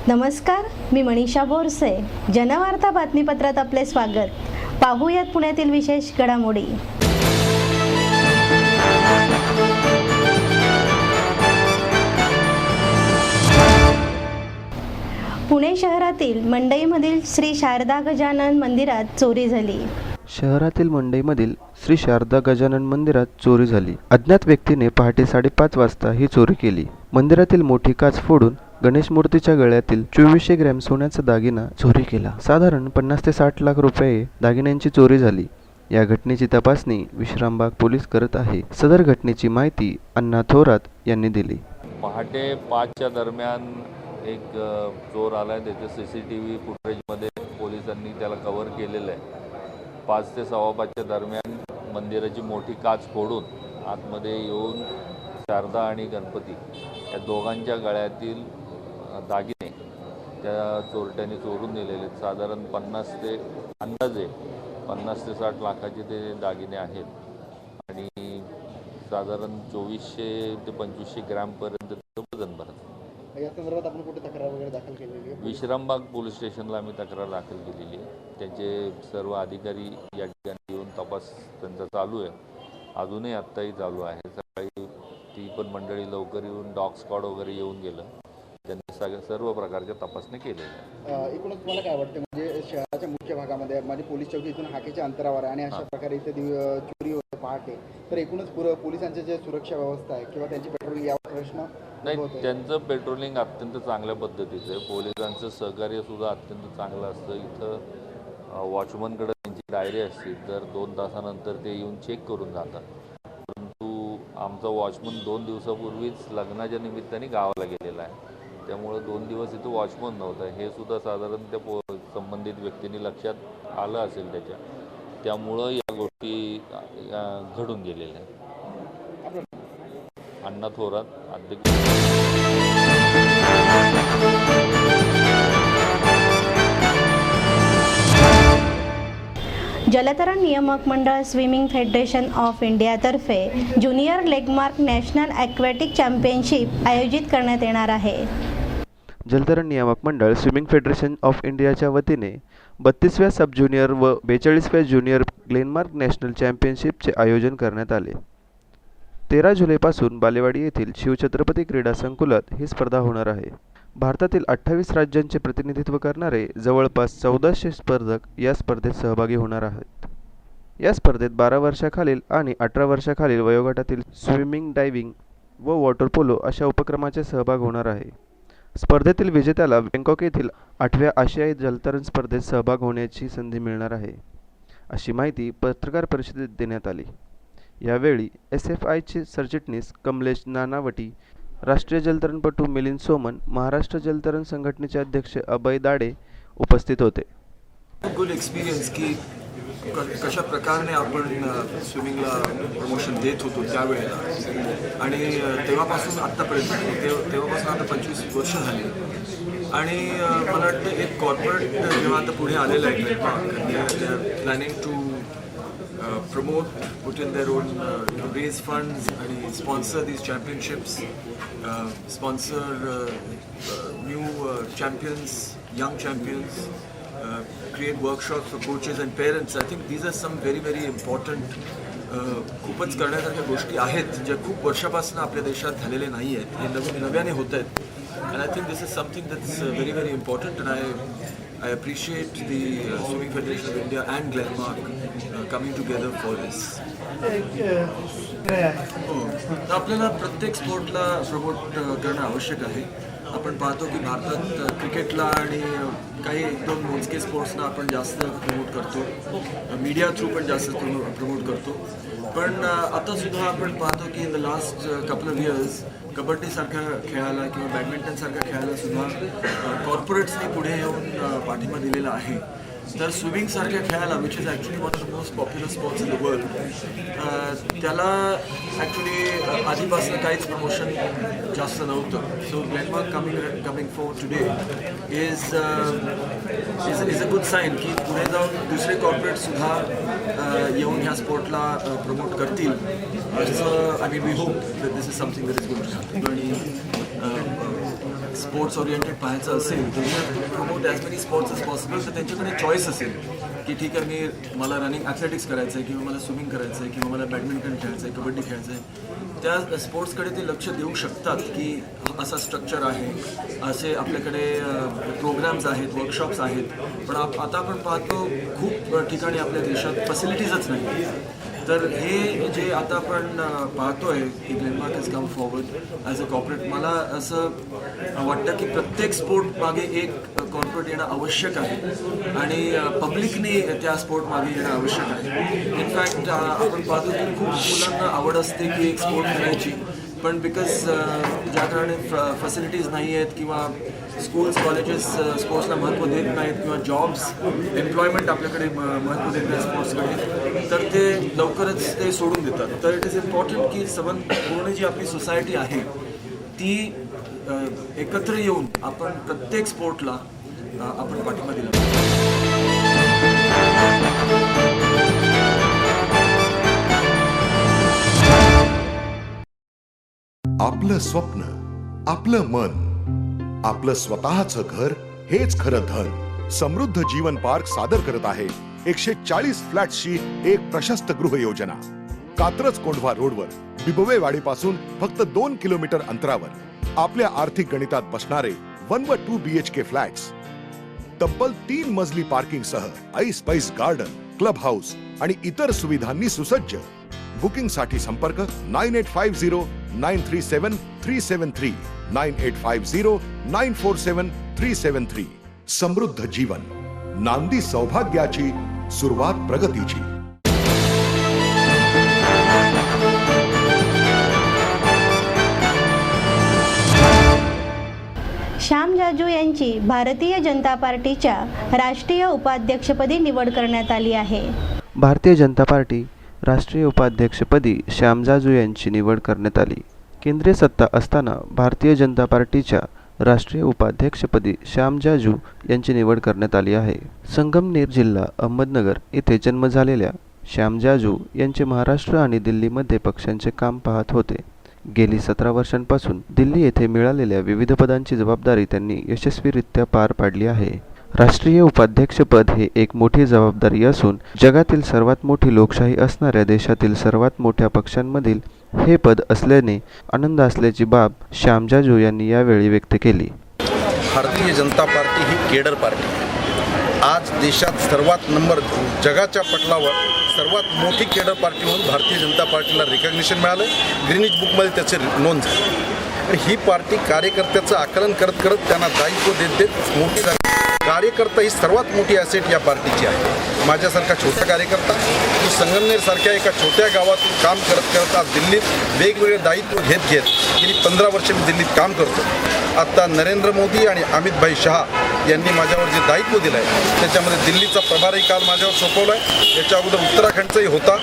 नमस्कार, मी मनीषा बोरसे. जनवार्ता बातमीपत्रात आपले स्वागत. पाहूयात पुण्यातील विशेष घडामोडी. पुणे शहरातील मंडईमधील श्री शारदा गजानन मंदिरात चोरी झाली. शहरातील मंडईमधील श्री शारदा गजानन मंदिरात चोरी झाली. अज्ञात व्यक्तीने पहाटे 5:30 वाजता ही चोरी केली. मंदिरातील मोठी काच फोडून गणेश मूर्तीच्या गळ्यातील 2400 ग्रॅम सोन्याचा दागिना चोरी केला. साधारण 50 ते 60 लाख रुपये दागिन्यांची चोरी झाली. या घटनेची तपासणी विश्रामबाग पोलीस करत आहे. सदर घटनेची माहिती अण्णा थोरात यांनी दिली. पहाटे 5च्या दरम्यान एक चोर आला आहे. त्याच्या CCTV फुटेजमध्ये पोलिसांनी त्याला कव्हर केलेलं आहे. 5 ते 5:15च्या दरम्यान मंदिराची मोठी काच फोडून आतमध्ये येऊन शारदा आणि गणपती या दोघांच्या गळ्यातील दागिने त्या चोरट्यांनी चोरून नेलेले आहेत. साधारण 50 ते 60 लाखाचे ते दागिने आहेत आणि साधारण 2400 ते 2500 ग्रॅमपर्यंत वजन भरत. या संदर्भात आपण कुठे तक्रार वगैरे दाखल केलेली आहे? विश्रामबाग पोलीस स्टेशनला आम्ही तक्रार दाखल केलेली आहे. त्यांचे सर्व अधिकारी या ठिकाणी येऊन तपास त्यांचा चालू आहे. अजूनही आत्ताही चालू आहे. सकाळी ती पण मंडळी लवकर येऊन डॉग स्क्वॉड वगैरे येऊन गेलं. त्यांनी सर्व प्रकारच्या तपासणी केलेल्या आहे. एकूणच तुम्हाला काय वाटतं, म्हणजे शहराच्या मुख्य भागामध्ये माझी पोलीस चौकी इथून हाकेच्या अंतरावर आहे आणि अशा प्रकारे इथे चोरी होते पहाटे, तर एकूणच पोलिसांचे जे सुरक्षा व्यवस्था आहे किंवा त्यांची पेट्रोलिंग यावर प्रश्न नाही, त्यांचं पेट्रोलिंग अत्यंत चांगल्या पद्धतीचं आहे. पोलिसांचं सहकार्यसुद्धा अत्यंत चांगलं असतं. इथं वॉचमनकडे त्यांची डायरी असते, तर 2 तासानंतर ते येऊन चेक करून जातात. परंतु आमचा वॉचमन 2 दिवसापूर्वीच लग्नाच्या निमित्ताने गावाला गेलेला आहे. त्यामुळं 2 दिवस इथं वॉचमन नव्हता. हे सुद्धा साधारण त्या संबंधित व्यक्तींनी लक्षात आलं असेल त्यामुळं या गोष्टी घडून गेलेल्या आहेत. अण्णा थोरात, अध्यक्ष. जलतरण नियामक मंडळ स्विमिंग फेडरेशन ऑफ इंडियातर्फे ज्युनियर लेगमार्क नॅशनल ॲक्वॅटिक चॅम्पियनशिप आयोजित करण्यात येणार आहे. जलतरण नियामक मंडळ स्विमिंग फेडरेशन ऑफ इंडियाच्या वतीने 32व्या सब ज्युनियर व 42व्या ज्युनियर ग्लेनमार्क नॅशनल चॅम्पियनशिपचे आयोजन करण्यात आले. 13 जुलैपासून बालेवाडी येथील शिवछत्रपती क्रीडा संकुलात ही स्पर्धा होणार आहे. भारतातील 28 राज्यांचे प्रतिनिधित्व करणारे जवळपास 1400 स्पर्धक या स्पर्धेत सहभागी होणार आहेत. या स्पर्धेत 12 वर्षाखालील आणि 18 वर्षाखालील वयोगटातील स्विमिंग, डायव्हिंग व वॉटर पोलो अशा उपक्रमाचे सहभाग होणार आहे. स्पर्धेतील विजेत्याला बँकॉक येथील 8व्या आशियाई जलतरण स्पर्धेत सहभाग होण्याची संधी मिळणार आहे, अशी माहिती पत्रकार परिषदेत देण्यात आली. यावेळी SFIचे सरचिटणीस कमलेश नानावटी, राष्ट्रीय जलतरणपटू मिलिंद सोमन, महाराष्ट्र जलतरण संघटनेचे अध्यक्ष अभय दाडे उपस्थित होते. गुड एक्सपिरियन्स की कशा प्रकारे आपण स्विमिंगला प्रमोशन देत होतो त्यावेळेला, आणि तेव्हापासून आत्तापर्यंत तेव्हापासून आता 25 वर्ष झाली. आणि मला वाटतं एक कॉर्पोरेट जेव्हा आता पुढे आलेलं आहे, planning to promote, put in their own, raise funds and sponsor these championships, sponsor new champions, young champions, create workshops for coaches and parents. I think these are some very, very important खूपच करण्यासारख्या गोष्टी आहेत ज्या खूप वर्षापासून आपल्या देशात झालेल्या नाही आहेत. हे नव्याने होत आहेत. And I think this is something that's very, very important, and I appreciate the Swimming Federation of India and Glenmark coming together for this. आपल्याला प्रत्येक स्पोर्टला प्रमोट करणं आवश्यक आहे. आपण पाहतो की भारतात क्रिकेटला आणि काही 1-2 मोजके स्पोर्ट्सना आपण जास्त प्रमोट करतो, मीडिया थ्रू पण जास्त प्रमोट करतो. पण आता सुद्धा आपण पाहतो की in the last couple of years कबड्डीसारख्या खेळाला किंवा बॅडमिंटनसारख्या खेळाला सुद्धा कॉर्पोरेट्सने पुढे येऊन पाठिंबा दिलेला आहे. तर स्विमिंगसारख्या खेळाला, which is actually one of the most popular sports in the world, त्याला ॲक्च्युली आधीपासून काहीच प्रमोशन जास्त नव्हतं. So Glenmark coming for today is a good sign की पुढे जाऊन दुसरे कॉर्पोरेटसुद्धा येऊन ह्या स्पोर्टला प्रमोट करतील. असं I mean we hope that this is something that is going to happen. आणि स्पोर्ट्स ओरिएंटेड पाहायचं असेल तर promote as many sports as possible, तर त्यांच्याकडे चॉईस असेल की ठीक आहे मला रनिंग ॲथलेटिक्स करायचं आहे किंवा मला स्विमिंग करायचं आहे किंवा मला बॅडमिंटन खेळायचं आहे, कबड्डी खेळायचं आहे, त्या स्पोर्ट्सकडे ते लक्ष देऊ शकतात की असा स्ट्रक्चर आहे, असे आपल्याकडे प्रोग्राम्स आहेत, वर्कशॉप्स आहेत. पण आता आपण पाहतो खूप ठिकाणी आपल्या देशात फॅसिलिटीजच नाही. तर हे जे आता आपण पाहतोय की Glenmark has come forward as a corporate, मला असं वाटतं की प्रत्येक स्पोर्ट मागे एक कॉर्पोरेट येणं आवश्यक आहे आणि पब्लिकने त्या स्पोर्ट मागे येणं आवश्यक आहे. इनफॅक्ट आपण पाहतो की खूप मुलांना आवड असते की एक स्पोर्ट खेळायची, पण बिकॉज ज्या कारणे फॅसिलिटीज नाही आहेत किंवा स्कूल्स कॉलेजेस स्पोर्ट्सला महत्त्व देत नाहीत किंवा जॉब्स एम्प्लॉयमेंट आपल्याकडे महत्त्व देत नाही स्पोर्ट्सकडे, तर ते लवकरच ते सोडून देतात. तर इट इज इम्पॉर्टंट की पूर्ण जी आपली सोसायटी आहे ती एकत्र येऊन आपण प्रत्येक स्पोर्टला आपण पाठिंबा दिला पाहिजे. आपलं स्वप्न, आपलं मन, आपलं स्वतःचं घर हेच खरं धन. समृद्ध जीवन पार्क सादर करत आहे 140 फ्लॅट्सची एक प्रशस्त गृह योजना. कात्रज कोंढवा रोडवर बिबवेवाडीपासून फक्त 2 किलोमीटर अंतरावर आपल्या आर्थिक गणितात बसणारे 1 व 2 BHK फ्लॅट्स. तब्बल 3 मजली पार्किंग सह ऐस पैस गार्डन, क्लब हाऊस आणि इतर सुविधांनी सुसज्ज. बुकिंग साठी संपर्क 9850937373 9850947373. समृद्ध जीवन, नांदी सौभाग्याची, सुरुवात प्रगतीची. श्याम जाजू यांची भारतीय जनता पार्टीच्या राष्ट्रीय उपाध्यक्षपदी निवड करण्यात आली आहे. भारतीय जनता पार्टी राष्ट्रीय उपाध्यक्षपदी श्याम जाजू यांची निवड करण्यात आली. केंद्रीय सत्ता असताना भारतीय जनता पार्टीच्या राष्ट्रीय उपाध्यक्षपदी श्याम जाजू यांची निवड करण्यात आली आहे. संगमनेर जिल्हा अहमदनगर येथे जन्म झालेल्या श्याम जाजू यांचे महाराष्ट्र आणि दिल्लीमध्ये पक्षांचे काम पाहत होते. गेली 17 वर्षांपासून दिल्ली येथे मिळालेल्या विविध पदांची जबाबदारी त्यांनी यशस्वीरित्या पार पाडली आहे. राष्ट्रीय उपाध्यक्षपद हे एक मोठी जबाबदारी असून जगातील सर्वात मोठी लोकशाही असणाऱ्या देशातील सर्वात मोठ्या पक्षांमधील हे पद असल्याने आनंद असल्याची बाब श्याम जाजू यांनी यावेळी व्यक्त केली. भारतीय जनता पार्टी ही केडर पार्टी आहे. आज देशात सर्वात जगाच्या पटलावर सर्वात मोठी केडर पार्टी म्हणून भारतीय जनता पार्टीला रिकग्निशन मिळालं. ग्रीनिच बुकमध्ये त्याची नोंद झाली. आणि ही पार्टी कार्यकर्त्याचं आकलन करत करत त्यांना दायित्व देत मोठी झाली. कार्यकर्ता ही सर्वात मोठी ॲसेट या पार्टीची आहे. माझ्यासारखा छोटा कार्यकर्ता तो संगमनेरसारख्या एका छोट्या गावातून काम करत आज दिल्लीत वेगवेगळे दायित्व घेत गेली 15 वर्ष मी दिल्लीत काम करतो. आत्ता नरेंद्र मोदी आणि अमित भाई शहा यांनी माझ्यावर जे दायित्व दिलं आहे त्याच्यामध्ये दिल्लीचा प्रभारही काल माझ्यावर सोपवला आहे. याच्या अगोदर उत्तराखंडचाही होता.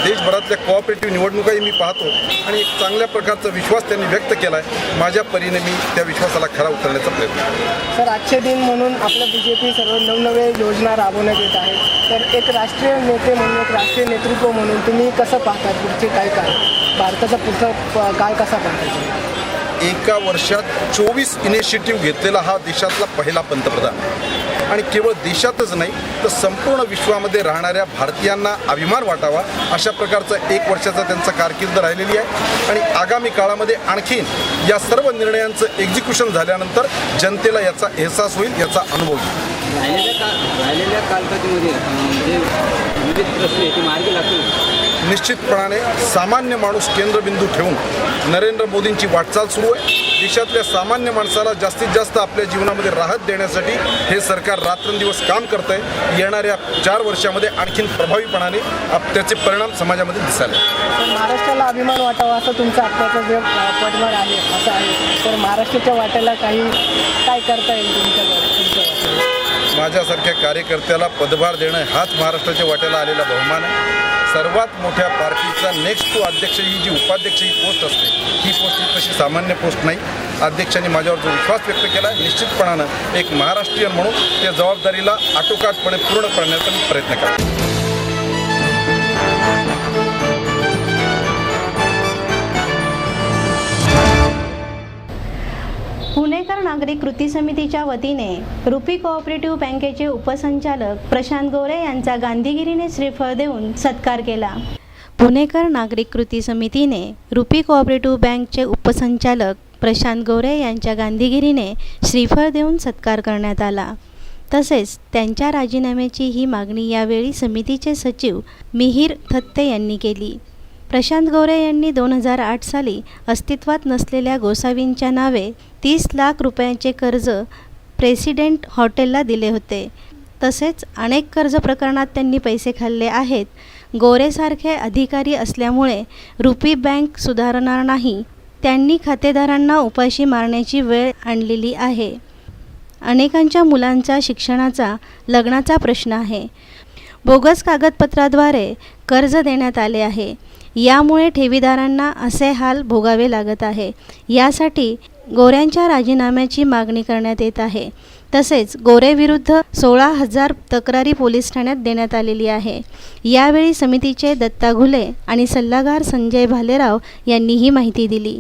देशभरातल्या कोऑपरेटिव्ह निवडणुकाही मी पाहतो आणि एक चांगल्या प्रकारचा विश्वास त्यांनी व्यक्त केला आहे. माझ्या परीने मी त्या विश्वासाला खरा उतरण्याचा प्रयत्न करतो. सर, आजचे दिन म्हणून आपलं BJP सर्व नवनवे योजना राबवण्यात येत आहेत. तर एक राष्ट्रीय नेते म्हणून, एक राष्ट्रीय नेतृत्व म्हणून तुम्ही कसं पाहता पुढचे काय भारताचा पुढचा काय कसा पाहता? एका वर्षात 24 इनिशिएटिव्ह घेतलेला हा देशातला पहिला पंतप्रधान आणि केवळ देशातच नाही तर संपूर्ण विश्वामध्ये राहणाऱ्या भारतीयांना अभिमान वाटावा अशा प्रकारचा 1 वर्षाचा त्यांचा कारकीर्द राहिलेली आहे. आणि आगामी काळामध्ये आणखीन या सर्व निर्णयांचं एक्झिक्युशन झाल्यानंतर जनतेला याचा एहसास होईल, याचा अनुभव येईल. राहिलेल्या कालखंडामध्ये जे विविध प्रश्न ते मार्गी लागतील. निश्चितपणाने सामान्य माणूस केंद्रबिंदू ठेवून नरेंद्र मोदींची वाटचाल सुरू आहे. देशातल्या सामान्य माणसाला जास्तीत जास्त आपल्या जीवनामध्ये राहत देण्यासाठी हे सरकार रात्रंदिवस काम करत आहे. येणाऱ्या 4 वर्षामध्ये आणखीन प्रभावीपणाने त्याचे परिणाम समाजामध्ये दिसायला. महाराष्ट्राला अभिमान वाटावा असं तुमचं आत्ताचं जे पदभार आहे असं आहे, तर महाराष्ट्राच्या वाट्याला काय करता येईल तुमच्या माझ्यासारख्या कार्यकर्त्याला पदभार देणं हाच महाराष्ट्राच्या वाट्याला आलेला बहुमान आहे. सर्वात मोठ्या पार्टीचा नेक्स्ट टू अध्यक्ष ही जी उपाध्यक्ष ही पोस्ट असते ही पोस्ट ही तशी सामान्य पोस्ट नाही. अध्यक्षांनी माझ्यावर जो विश्वास व्यक्त केला आहे निश्चितपणानं एक महाराष्ट्रीयन म्हणून त्या जबाबदारीला आटोकाटपणे पूर्ण करण्याचा मी प्रयत्न करतो. पुणेकर नागरिक कृती समितीच्या वतीने रुपी कोऑपरेटिव्ह बँकेचे उपसंचालक प्रशांत गोरे यांचा गांधीगिरीने श्रीफळ देऊन सत्कार केला. पुणेकर नागरिक कृती समितीने रुपी कोऑपरेटिव्ह बँकचे उपसंचालक प्रशांत गोरे यांच्या गांधीगिरीने श्रीफळ देऊन सत्कार करण्यात आला. तसेच त्यांच्या राजीनाम्याची ही मागणी यावेळी समितीचे सचिव मिहीर थत्ते यांनी केली. प्रशांत गोरे यांनी 2008 साली अस्तित्वात नसलेल्या गोसावींच्या नावे 30 लाख रुपयांचे कर्ज प्रेसिडेंट हॉटेलला दिले होते. तसेच अनेक कर्ज प्रकरणात त्यांनी पैसे खाल्ले आहेत. गोरेसारखे अधिकारी असल्यामुळे रुपी बँक सुधारणार नाही. त्यांनी खातेदारांना उपाशी मारण्याची वेळ आणलेली आहे. अनेकांच्या मुलांचा शिक्षणाचा, लग्नाचा प्रश्न आहे. बोगस कागदपत्राद्वारे कर्ज देण्यात आले आहे. यामुळे ठेवीदारांना असे हाल भोगावे लागत आहे. यासाठी गोऱ्यांच्या राजीनाम्याची मागणी करण्यात येत आहे. तसेच गोरेविरुद्ध 16,000 तक्रारी पोलीस ठाण्यात देण्यात आलेली आहे. यावेळी समितीचे दत्ता घुले आणि सल्लागार संजय भालेराव यांनी ही माहिती दिली.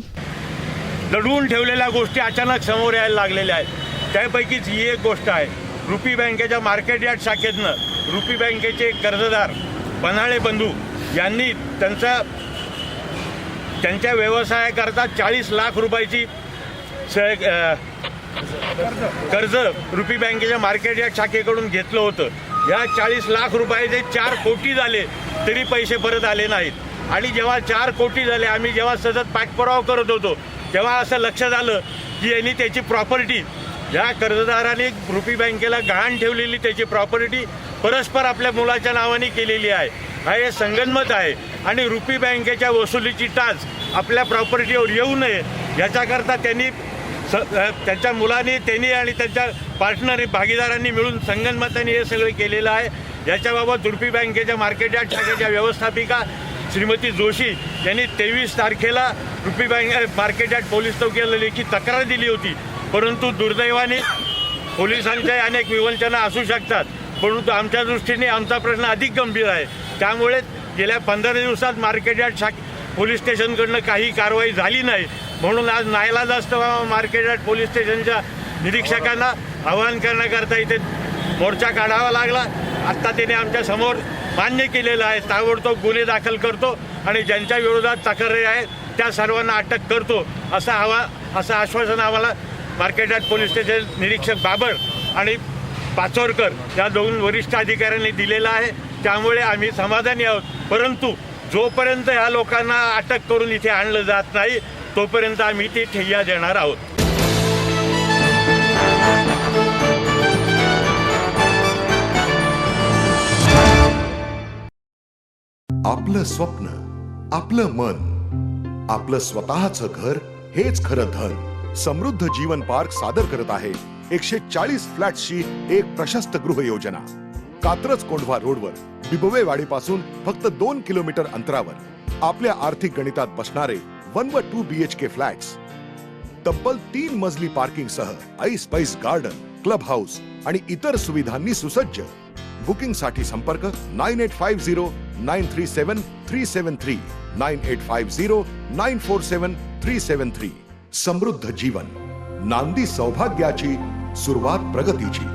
दडवून ठेवलेल्या गोष्टी अचानक समोर यायला लागलेल्या आहेत. त्यापैकीच ही एक गोष्ट आहे. रुपी बँकेच्या मार्केट यार्ड शाखेतनं रुपी बँकेचे कर्जदार पन्हाळे बंधू यांनी त्यांच्या व्यवसायाकरता 40 लाख रुपयाची कर्ज रुपी बँकेच्या मार्केट यार्ड शाखेकडून घेतलं होतं. या 40 लाख रुपयाचे 4 कोटी झाले तरी पैसे परत आले नाहीत. आणि जेव्हा 4 कोटी झाले, आम्ही जेव्हा सतत पाठपुरावा करत होतो तेव्हा असं लक्षात आलं की यांनी त्याची प्रॉपर्टी, या कर्जदाराने रुपी बँकेला गहाण ठेवलेली त्याची प्रॉपर्टी परस्पर आपल्या मुलाच्या नावाने केलेली आहे. हा हे संगनमत आहे. आणि रुपी बँकेच्या वसुलीची टाच आपल्या प्रॉपर्टीवर येऊ नये याच्याकरता त्यांच्या मुलांनी, त्यांनी आणि त्यांच्या पार्टनर भागीदारांनी मिळून संगनमताने हे सगळं केलेलं आहे. याच्याबाबत रुपी बँकेच्या मार्केट यार्ड शाखेच्या व्यवस्थापिका श्रीमती जोशी यांनी 23 तारखेला rupee bank market yard police चौकीला लेखी तक्रार दिली होती. परंतु दुर्दैवाने पोलिसांच्या अनेक विवंचना असू शकतात, परंतु आमच्या दृष्टीने आमचा प्रश्न अधिक गंभीर आहे. त्यामुळे गेल्या 15 दिवसात मार्केट यार्ड पोलीस स्टेशनकडनं काही कारवाई झाली नाही. म्हणून आज नाईलाजास्तव मार्केट यार्ड पोलीस स्टेशनच्या निरीक्षकांना आवाहन करण्याकरता इथे मोर्चा काढावा लागला. आत्ता त्याने आमच्या समोर मान्य केलेलं आहे. ताबडतोब गुन्हे दाखल करतो आणि ज्यांच्या विरोधात तक्रारी आहेत त्या सर्वांना अटक करतो असं आश्वासन आम्हाला मार्केट यार्ड पोलीस स्टेशन निरीक्षक बाबर आणि पाचोरकर या 2 वरिष्ठ अधिकाऱ्यांनी दिलेलं आहे. त्यामुळे आम्ही समाधानी आहोत. परंतु जोपर्यंत ह्या लोकांना अटक करून इथे आणलं जात नाही तोपर्यंत आम्ही ती ठेय्या देणार आहोत. आपलं स्वप्न, आपलं मन, आपलं स्वतःचं घर हेच खरं धन. समृद्ध जीवन पार्क सादर करत आहे 140 फ्लॅट्सची एक प्रशस्त गृह योजना. कात्रज कोंढवा रोडवर बिबवेवाडीपासून फक्त 2 किलोमीटर अंतरावर आपल्या आर्थिक गणितात बसणारे 1 व 2 BHK फ्लॅट्स. तब्बल 3 मजली पार्किंग सह ऐस पैस गार्डन, क्लब हाऊस आणि इतर सुविधांनी सुसज्ज. बुकिंग साठी संपर्क 9850937373 9850947373. समृद्ध जीवन, नांदी सौभाग्याची, सुरुवात प्रगतीची.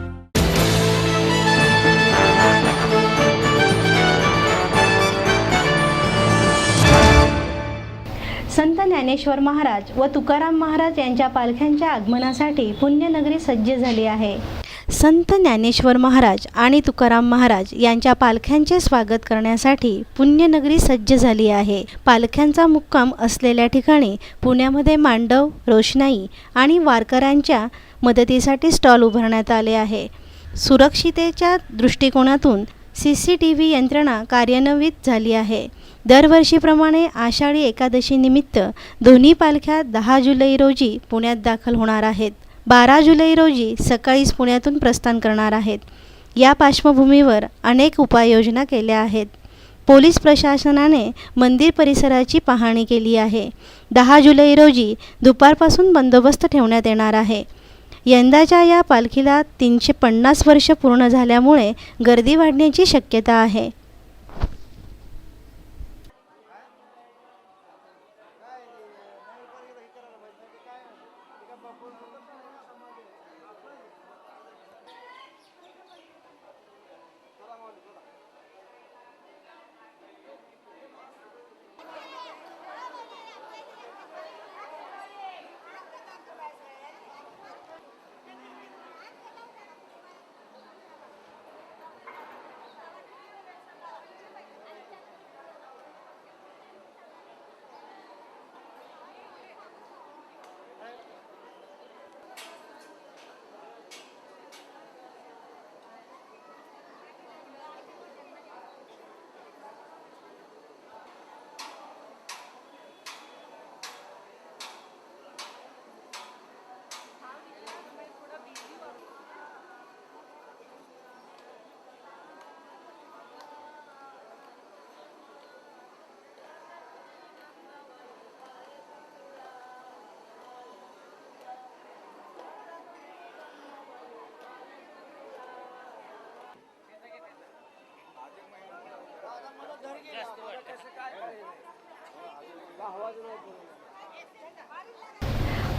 संत ज्ञानेश्वर महाराज व तुकाराम महाराज यांच्या पालख्यांच्या आगमनासाठी पुण्यनगरी सज्ज झाली आहे. संत ज्ञानेश्वर महाराज आणि तुकाराम महाराज यांच्या पालख्यांचे स्वागत करण्यासाठी पुण्यनगरी सज्ज झाली आहे. पालख्यांचा मुक्काम असलेल्या ठिकाणी पुण्यामध्ये मांडव, रोषणाई आणि वारकऱ्यांच्या मदतीसाठी स्टॉल उभारण्यात आले आहे. सुरक्षितेच्या दृष्टिकोनातून CCTV यंत्रणा कार्यान्वित झाली आहे. दरवर्षीप्रमाणे आषाढी एकादशी निमित्त दोन्ही पालख्या 10 जुलै रोजी पुण्यात दाखल होणार आहेत. 12 जुलै रोजी सकाळीच पुण्यातून प्रस्थान करणार आहेत. या पार्श्वभूमीवर अनेक उपाययोजना केल्या आहेत. पोलीस प्रशासनाने मंदिर परिसराची पाहणी केली आहे. 10 जुलै रोजी दुपारपासून बंदोबस्त ठेवण्यात येणार आहे. यंदाच्या या पालखीला 350 वर्ष पूर्ण झाल्यामुळे गर्दी वाढण्याची शक्यता आहे.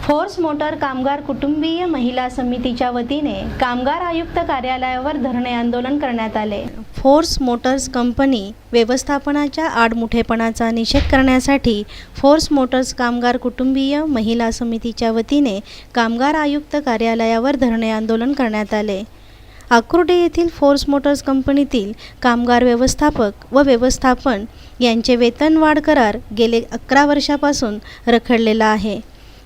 फोर्स मोटर कामगार कुटुंबीय महिला समितीच्या वतीने कामगार आयुक्त कार्यालयावर धरणे आंदोलन करण्यात आले. फोर्स मोटर्स कंपनी व्यवस्थापनाच्या आडमुठेपणाचा निषेध करण्यासाठी फोर्स मोटर्स कामगार कुटुंबीय महिला समितीच्या वतीने कामगार आयुक्त कार्यालयावर धरणे आंदोलन करण्यात आले. आकुर्डी येथील फोर्स मोटर्स कंपनीतील कामगार व्यवस्थापक व व्यवस्थापन यांचे वेतनवाढ करार गेले 11 वर्षापासून रखडलेला आहे.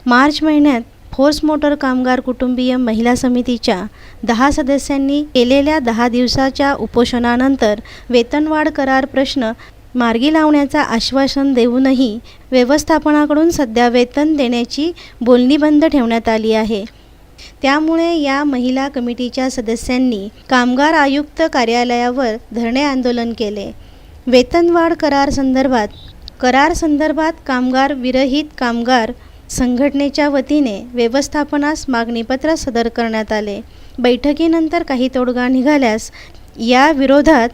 मार्च महिन्यात फोर्स मोटर कामगार कुटुंबीय महिला समितीच्या 10 सदस्यांनी केलेल्या 10 दिवसाच्या उपोषणानंतर वेतनवाढ करार प्रश्न मार्गी लावण्याचा आश्वासन देऊनही व्यवस्थापनाकडून सध्या वेतन देण्याची बोलणी बंद ठेवण्यात आली आहे. त्यामुळे या महिला कमिटीच्या सदस्यांनी कामगार आयुक्त कार्यालयावर धरणे आंदोलन केले. वेतनवाढ करार संदर्भात कामगार विरहित कामगार संघटनेच्या वतीने व्यवस्थापनास मागणीपत्र सादर करण्यात आले. बैठकीनंतर काही तोडगा निघाल्यास या विरोधात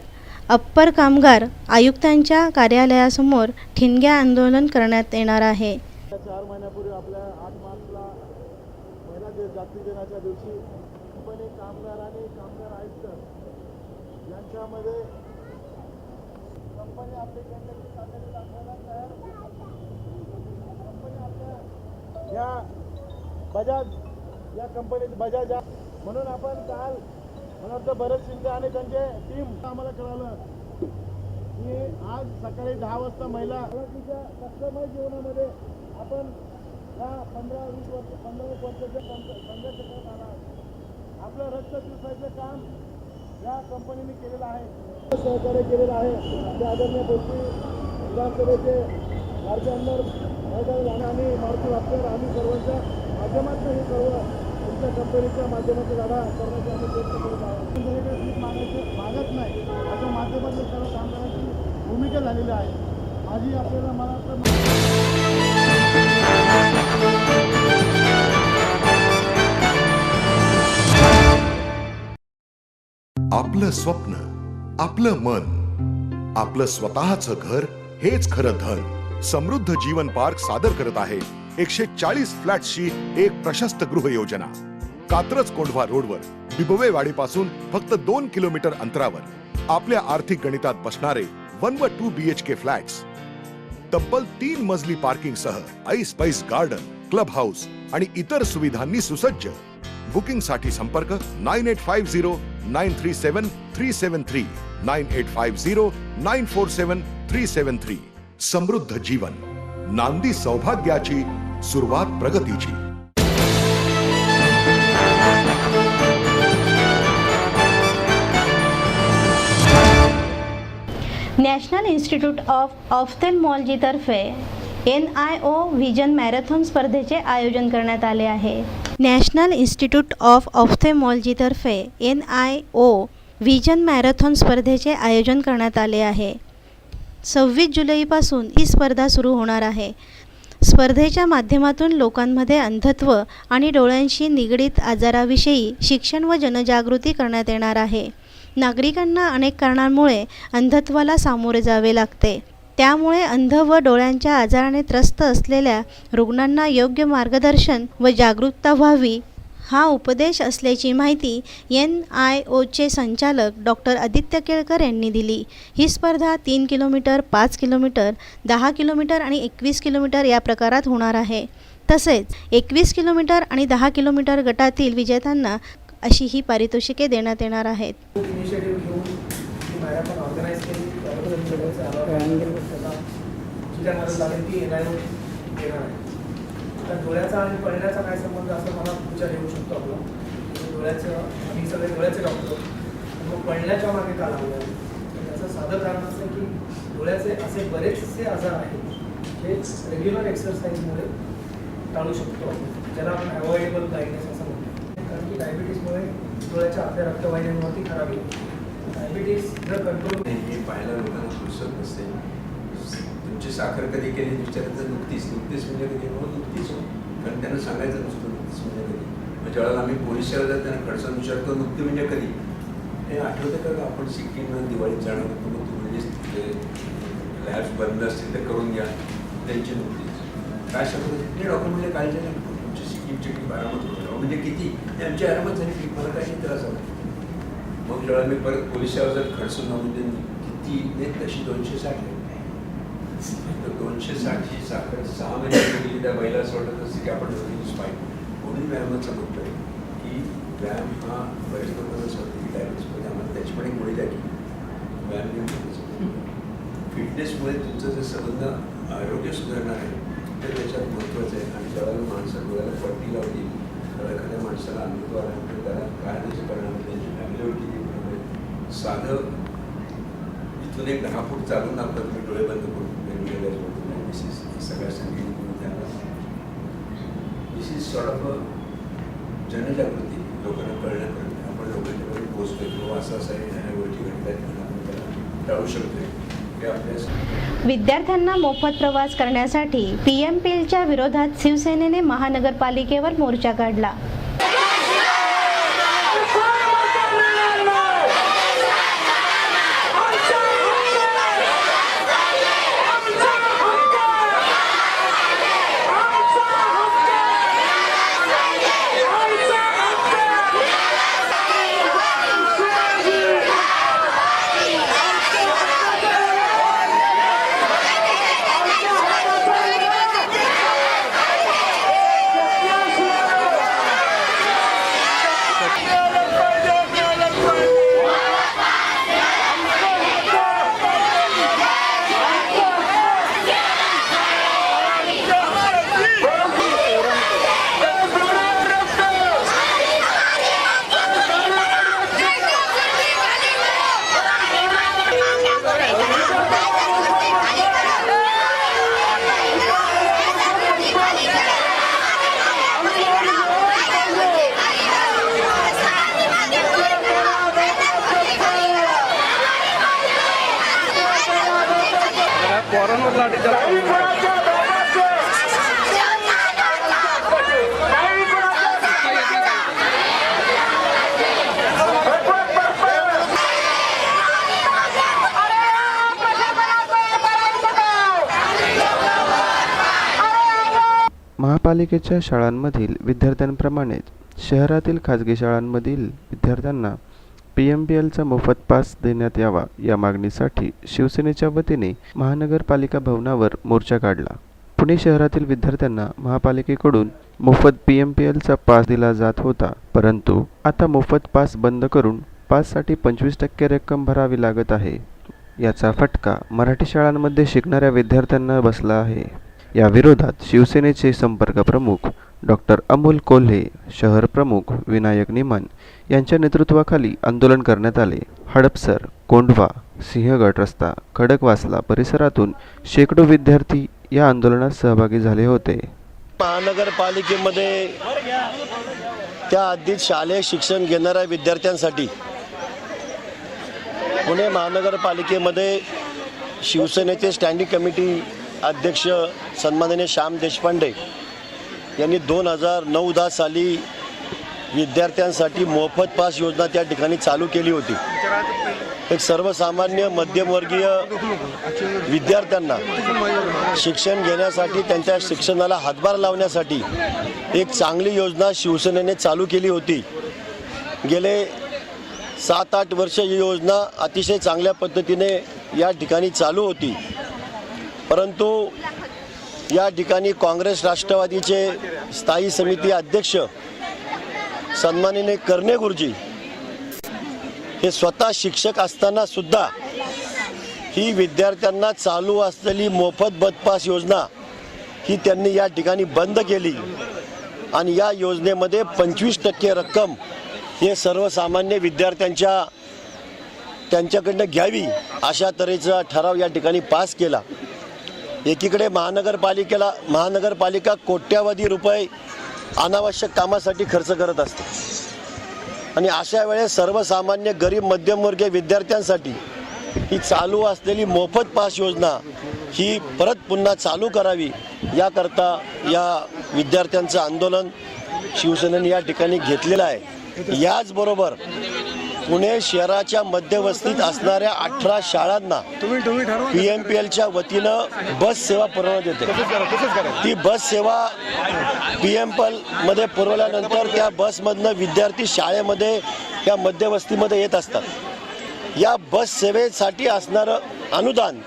अप्पर कामगार आयुक्तांच्या कार्यालयासमोर ठिणग्या आंदोलन करण्यात येणार आहे. 4 महिन्यापूर्वी आपल्या 8 मार्चला महिला जागतिक दिनाच्या दिवशी कंपनी कामगार आणि कामगार आयुक्त यांच्यामध्ये कंपनी आपली केंद्राची ताकद दाखवायला तयार. कंपनी आपल्या या बजाज या कंपनीत बजाज म्हणून आपण काल मला वाटतं भरत शिंदे आणि त्यांचे टीम आम्हाला कळालं की आज सकाळी 10 वाजता महिला कस्टमर जीवनामध्ये आपण या 15-20 वर्षाच्या संघर्ष करत आला. आपलं रक्त चुसायचं काम या कंपनीने केलेलं आहे, सहकार्य केलेलं आहे. ते आदरणीय बोलती विधानसभेचे मार्च आमदार आणि मारुती वापकर आम्ही सर्वांच्या माध्यमातून हे सर्व तुमच्या कंपनीच्या माध्यमातून लढा करण्याचे आम्ही प्रयत्न करत आहोत. मागत नाही अशा माध्यमातून सर्व कामगारांची भूमिका झालेली आहे. माझी आपल्याला मला आपलं स्वप्न, आपलं मन, आपलं स्वतःचं घर हेच खरं धन. समृद्ध जीवन पार्क सादर करत आहे 140 फ्लॅट्सची एक प्रशस्त गृह योजना. कात्रज कोंढवा रोडवर बिबवेवाडीपासून फक्त 2 किलोमीटर अंतरावर आपल्या आर्थिक गणितात बसणारे 1 व 2 BHK फ्लॅट्स. तब्बल 3 मजली पार्किंग सह ऐस पैस गार्डन, क्लब हाऊस आणि इतर सुविधांनी सुसज्ज. बुकिंग साठी संपर्क 9850 937 373 9850 947 373. समृद्ध जीवन, नांदी सौभाग्याची, सुरुवात प्रगतीची. नॅशनल इन्स्टिट्यूट ऑफ ऑफ्थेल्मॉलॉजीतर्फे NIO व्हिजन मॅरेथॉन स्पर्धेचे आयोजन करण्यात आले आहे. नॅशनल इन्स्टिट्यूट ऑफ ऑफ्थेल्मॉलॉजीतर्फे NIO व्हिजन मॅरेथॉन स्पर्धेचे आयोजन करण्यात आले आहे. 26 जुलैपासून ही स्पर्धा सुरू होणार आहे. स्पर्धेच्या माध्यमातून लोकांमध्ये अंधत्व आणि डोळ्यांशी निगडीत आजाराविषयी शिक्षण व जनजागृती करण्यात येणार आहे. नागरिकांना अनेक कारणांमुळे अंधत्वाला सामोरे जावे लागते. त्यामुळे अंध व डोळ्यांच्या आजाराने त्रस्त असलेल्या रुग्णांना योग्य मार्गदर्शन व जागरूकता व्हावी हा उपदेश असल्याची माहिती NIOचे संचालक डॉक्टर आदित्य केळकर यांनी दिली. ही स्पर्धा 3 किलोमीटर, 5 किलोमीटर, 10 किलोमीटर आणि 21 किलोमीटर या प्रकारात होणार आहे. तसेच 21 किलोमीटर आणि 10 किलोमीटर गटातील विजेत्यांना अशी ही पारितोषिके देण्यात येणार आहेत. तर डोळ्याचा आणि पडण्याचा काय संबंध असं मला विचार येऊ शकतो आपला. डोळ्याचं आम्ही सगळे डोळ्याचे डॉक्टर, मग पडण्याच्या मागे का लागलं त्याचं साधं कारण असं की डोळ्याचे असे बरेचसे आजार आहेत जे रेग्युलर एक्सरसाइजमुळे टाळू शकतो आपण, ज्याला आपण अवॉइडेबल ब्लाइंडनेस असं म्हणतो. कारण की डायबिटीजमुळे डोळ्याच्या आपल्या रक्तवाहिन्यांवरती खराब होते. डायबिटीज जर कंट्रोल हे पाहायला लोकांना फुरसत नसते. तुमची साखर कधी केली विचारायचं नुकतीच म्हणजे कधी नुकतीच हो, कारण त्यांना सांगायचं नसतं नुकतीच म्हणजे कधी. मग ज्यावेळेला आम्ही पोलिसाला जर त्यांना खडसावून विचारतो नुकती म्हणजे कधी, हे आठवतं का आपण सिक्कीमला दिवाळीत जाणार होतो, मग तुम्ही म्हणजे लॅब्स बंद असतील तर करून घ्या. त्यांची नोटीस काय सांगतो ते डॉक्युमेंटला काढले नाही तुमची सिक्कीमची ट्रीप आरामात होणार म्हणजे किती हे आमची आरामात झाली ट्रीप मला काही त्रास झाला मग जेव्हा मी परत पोलीस सेवा खडसून म्हणजे किती नाही तशी 260 आहे 260ची साखर 6 महिन्यात गेली त्या बाईला असं वाटत असतं की आपण पाहिजे म्हणून व्यायामात समजतोय की व्यायाम हा बरेच लोकांना सांगतो की डायबिटीसमध्ये आम्हाला त्याची पण एक गोळी द्या की व्यायाम घेऊन फिटनेसमुळे तुमचं जे संबंध आरोग्य सुधारणार आहे ते त्याच्यात महत्त्वाचं आहे आणि ज्यावेळेला माणसं डोळ्याला पट्टी लावली तर एखाद्या माणसाला अनुभव आल्यानंतर त्याला काय त्याचे परिणाम त्यांची फॅमिलीवर किती परिणाम आहे साधं इथून एक 10 फूट चालून आपलं तुम्ही डोळे बंद करून सगळ्या संगीत त्याला दिस इज सॉर्ट ऑफ जनजागृती लोकांना कळण्यापर्यंत आपण लोकांच्यापर्यंत पोहोचतोय किंवा असं असं आहे ह्या गोष्टी घडतात म्हणून आपण त्याला टाळू शकतोय हे आपल्या विद्यार्थ्यांना मोफत प्रवास करण्यासाठी PMPLच्या विरोधात शिवसेनेने महानगरपालिकेवर मोर्चा काढला. महापालिकेच्या शाळांमधील विद्यार्थ्यांप्रमाणेच शहरातील खाजगी शाळांमधील विद्यार्थ्यांना PMPLचा मोफत पास देण्यात यावा या मागणीसाठी शिवसेनेच्या वतीने महानगरपालिका भवनावर मोर्चा काढला. पुणे शहरातील विद्यार्थ्यांना महापालिकेकडून मोफत PMPLचा पास दिला जात होता, परंतु आता मोफत पास बंद करून पाससाठी 25% रक्कम भरावी लागत आहे. याचा फटका मराठी शाळांमध्ये शिकणाऱ्या विद्यार्थ्यांना बसला आहे. या विरोधात शिवसेनेचे संपर्क प्रमुख डॉक्टर अमोल कोल्हे, शहर प्रमुख विनायक निमन यांच्या नेतृत्वाखाली आंदोलन करण्यात आले. हडपसर, कोंढवा, सिंहगड रस्ता, खडकवासला परिसरातून शेकडो विद्यार्थी या आंदोलनात सहभागी झाले होते. महानगरपालिकेमध्ये त्या आधीच शालेय शिक्षण घेणाऱ्या विद्यार्थ्यांसाठी पुणे महानगरपालिकेमध्ये शिवसेनेचे स्टँडिंग कमिटी अध्यक्ष सन्माननीय श्याम देशपांडे यांनी 2009-10 साली विद्यार्थ्यांसाठी मोफत पास योजना त्या ठिकाणी चालू केली होती. एक सर्वसामान्य मध्यमवर्गीय विद्यार्थ्यांना शिक्षण घेण्यासाठी त्यांच्या शिक्षणाला हातभार लावण्यासाठी एक चांगली योजना शिवसेनेने चालू केली होती. गेले 7-8 वर्ष ही योजना अतिशय चांगल्या पद्धतीने या ठिकाणी चालू होती, परंतु या ठिकाणी काँग्रेस राष्ट्रवादीचे स्थायी समिती अध्यक्ष सन्माननीय कर्णे गुरुजी हे स्वतः शिक्षक असताना सुद्धा ही विद्यार्थ्यांना चालू असलेली मोफत बसपास योजना ही त्यांनी या ठिकाणी बंद केली आणि या योजनेमध्ये 25% रक्कम हे सर्वसामान्य विद्यार्थ्यांच्या त्यांच्याकडनं घ्यावी अशा तऱ्हेचा ठराव या ठिकाणी पास केला. एकीकडे महानगरपालिका कोट्यावधी रुपये अनावश्यक कामासाठी खर्च करत असते आणि अशा वेळेस सर्वसामान्य गरीब मध्यमवर्गीय विद्यार्थ्यांसाठी ही चालू असलेली मोफत पास योजना ही परत पुन्हा चालू करावी याकरता या विद्यार्थ्यांचं आंदोलन शिवसेनेने या ठिकाणी घेतलेलं आहे. याचबरोबर पुणे शहराच्या मध्यवस्तीत असणाऱ्या 18 शाळांना PMPLच्या वतीनं बस सेवा पुरवण्यात येते. ती बस सेवा PMPL मध्ये पुरवल्यानंतर त्या बसमधनं विद्यार्थी शाळेमध्ये या मध्यवस्तीमध्ये येत असतात. या बस सेवेसाठी असणारं अनुदान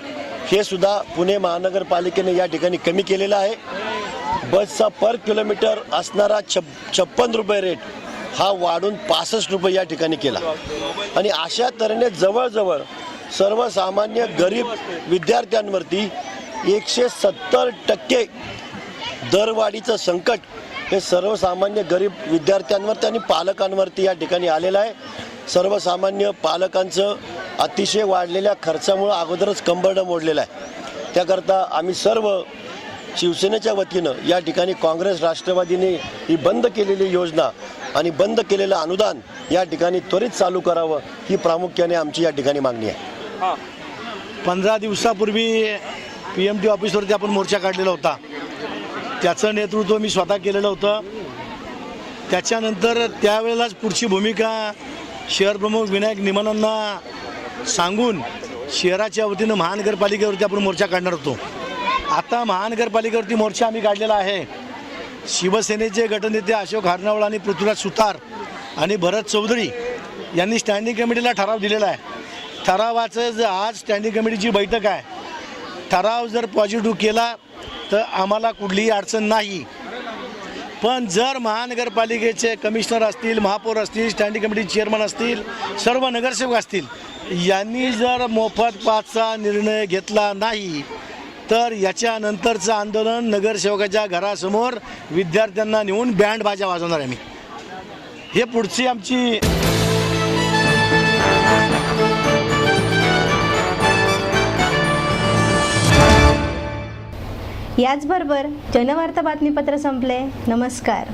हे सुद्धा पुणे महानगरपालिकेने या ठिकाणी कमी केलेलं आहे. बसचा पर किलोमीटर असणारा 56 रुपये रेट हा वाढून 65 रुपये या ठिकाणी केला. आणि अशा तऱ्हेने जवळजवळ सर्वसामान्य गरीब विद्यार्थ्यांवरती 170% दरवाढीचं संकट हे सर्वसामान्य गरीब विद्यार्थ्यांवरती आणि पालकांवरती या ठिकाणी आलेलं आहे. सर्वसामान्य पालकांचं अतिशय वाढलेल्या खर्चामुळं अगोदरच कंबरडं मोडलेलं आहे. त्याकरता आम्ही सर्व शिवसेनेच्या वतीनं या ठिकाणी काँग्रेस राष्ट्रवादीने ही बंद केलेली योजना आणि बंद केलेलं अनुदान या ठिकाणी त्वरित चालू करावं ही प्रामुख्याने आमची या ठिकाणी मागणी आहे. 15 दिवसापूर्वी PMT ऑफिसवरती आपण मोर्चा काढलेला होता. त्याचं नेतृत्व मी स्वतः केलेलं होतं. त्याच्यानंतर त्यावेळेलाच पुढची भूमिका शहर प्रमुख विनायक निमणांना सांगून शहराच्या वतीनं महानगरपालिकेवरती आपण मोर्चा काढणार होतो. आता महानगरपालिकेवरती मोर्चा आम्ही काढलेला आहे. शिवसेनेचे गटनेते अशोक हारनावळ आणि पृथ्वीराज सुतार आणि भरत चौधरी यांनी स्टँडिंग कमिटीला ठराव दिलेला आहे. ठरावाचं जर आज स्टँडिंग कमिटीची बैठक आहे. ठराव जर पॉझिटिव्ह केला तर आम्हाला कुठलीही अडचण नाही. पण जर महानगरपालिकेचे कमिशनर असतील, महापौर असतील, स्टँडिंग कमिटी चेअरमन असतील, सर्व नगरसेवक असतील, यांनी जर मोफत पासचा निर्णय घेतला नाही तर याच्यानंतरचं आंदोलन नगरसेवकाच्या घरासमोर विद्यार्थ्यांना नेऊन बँड बाजा वाजवणार आहे. हे पुढची आमची याचबरोबर जनवार्ता बातमीपत्र संपले. नमस्कार.